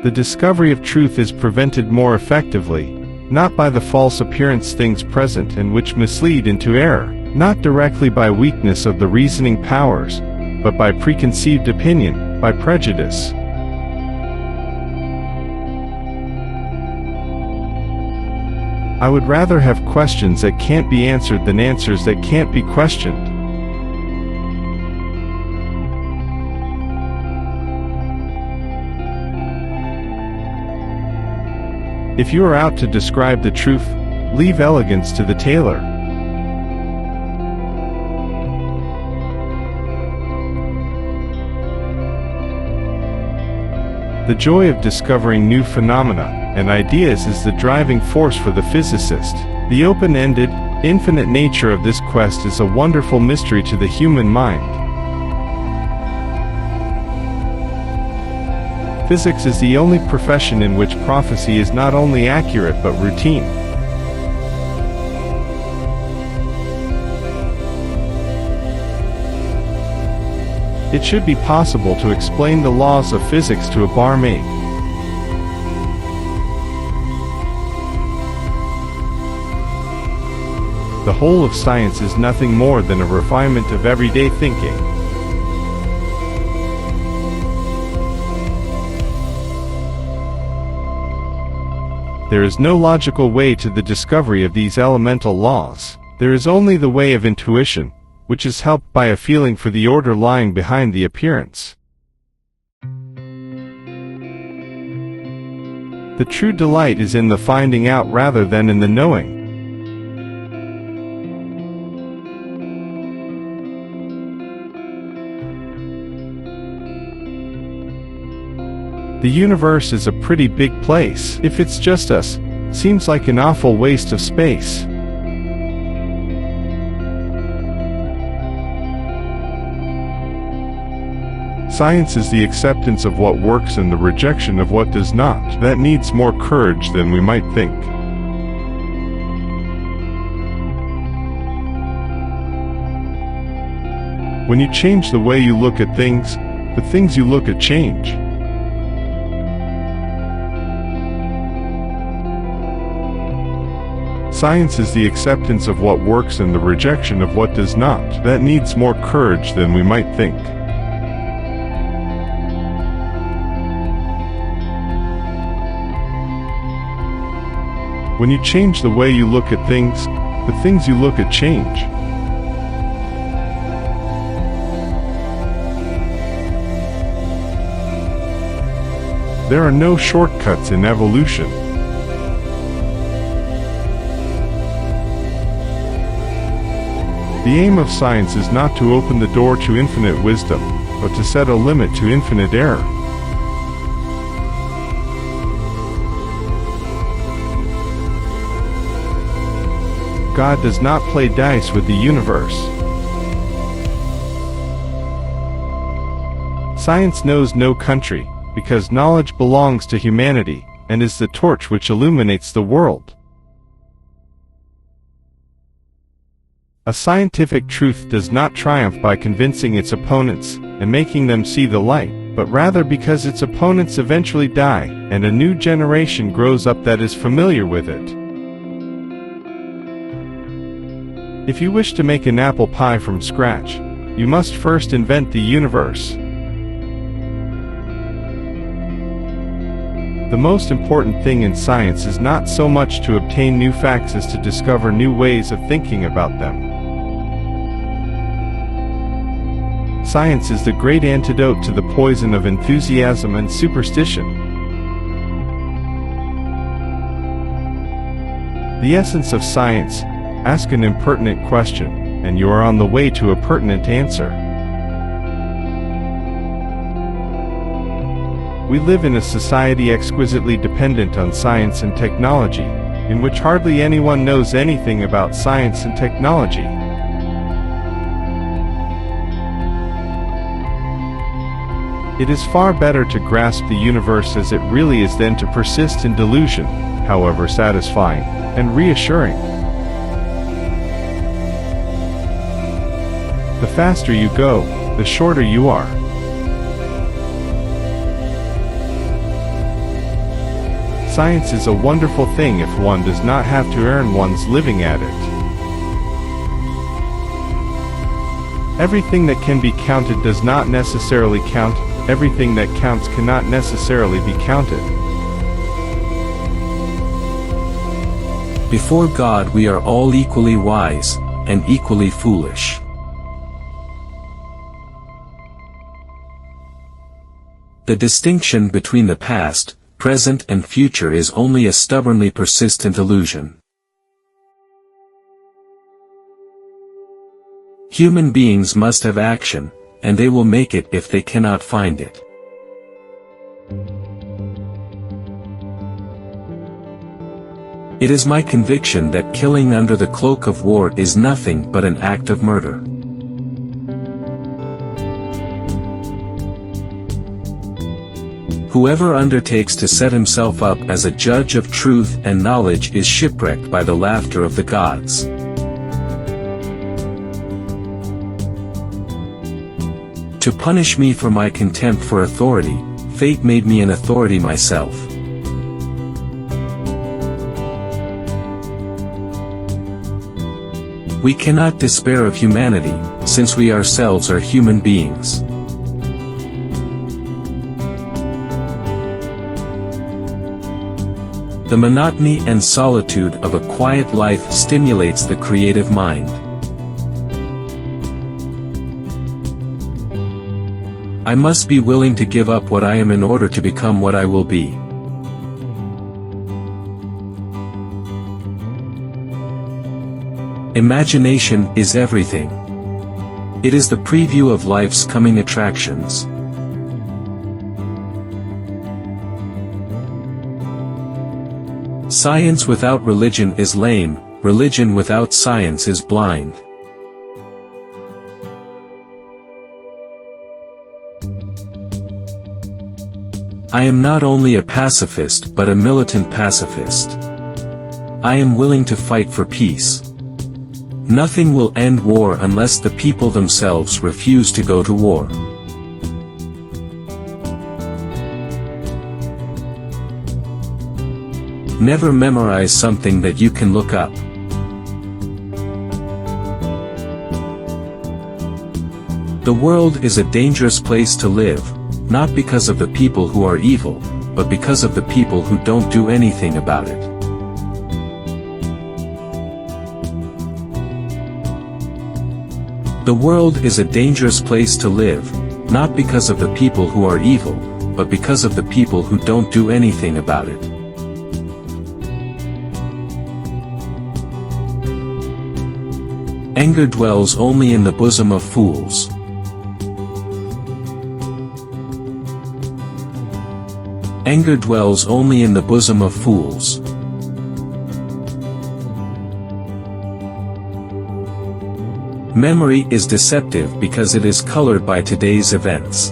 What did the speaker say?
The discovery of truth is prevented more effectively, not by the false appearance things present and which mislead into error, not directly by weakness of the reasoning powers, but by preconceived opinion, by prejudice. I would rather have questions that can't be answered than answers that can't be questioned. If you are out to describe the truth, leave elegance to the tailor. The joy of discovering new phenomena and ideas is the driving force for the physicist. The open-ended, infinite nature of this quest is a wonderful mystery to the human mind. Physics is the only profession in which prophecy is not only accurate but routine. It should be possible to explain the laws of physics to a barmaid. The whole of science is nothing more than a refinement of everyday thinking. There is no logical way to the discovery of these elemental laws. There is only the way of intuition, which is helped by a feeling for the order lying behind the appearance. The true delight is in the finding out rather than in the knowing. The universe is a pretty big place. If it's just us, seems like an awful waste of space. Science is the acceptance of what works and the rejection of what does not. That needs more courage than we might think. When you change the way you look at things, the things you look at change. Science is the acceptance of what works and the rejection of what does not. That needs more courage than we might think. When you change the way you look at things, the things you look at change. There are no shortcuts in evolution. The aim of science is not to open the door to infinite wisdom, but to set a limit to infinite error. God does not play dice with the universe. Science knows no country, because knowledge belongs to humanity, and is the torch which illuminates the world. A scientific truth does not triumph by convincing its opponents and making them see the light, but rather because its opponents eventually die, and a new generation grows up that is familiar with it. If you wish to make an apple pie from scratch, you must first invent the universe. The most important thing in science is not so much to obtain new facts as to discover new ways of thinking about them. Science is the great antidote to the poison of enthusiasm and superstition. The essence of science: ask an impertinent question, and you are on the way to a pertinent answer. We live in a society exquisitely dependent on science and technology, in which hardly anyone knows anything about science and technology. It is far better to grasp the universe as it really is than to persist in delusion, however satisfying and reassuring. The faster you go, the shorter you are. Science is a wonderful thing if one does not have to earn one's living at it. Everything that can be counted does not necessarily count, everything that counts cannot necessarily be counted. Before God we are all equally wise, and equally foolish. The distinction between the past, present and future is only a stubbornly persistent illusion. Human beings must have action, and they will make it if they cannot find it. It is my conviction that killing under the cloak of war is nothing but an act of murder. Whoever undertakes to set himself up as a judge of truth and knowledge is shipwrecked by the laughter of the gods. To punish me for my contempt for authority, fate made me an authority myself. We cannot despair of humanity, since we ourselves are human beings. The monotony and solitude of a quiet life stimulates the creative mind. I must be willing to give up what I am in order to become what I will be. Imagination is everything. It is the preview of life's coming attractions. Science without religion is lame, religion without science is blind. I am not only a pacifist but a militant pacifist. I am willing to fight for peace. Nothing will end war unless the people themselves refuse to go to war. Never memorize something that you can look up. The world is a dangerous place to live, not because of the people who are evil, but because of the people who don't do anything about it. The world is a dangerous place to live, not because of the people who are evil, but because of the people who don't do anything about it. Anger dwells only in the bosom of fools. Anger dwells only in the bosom of fools. Memory is deceptive because it is colored by today's events.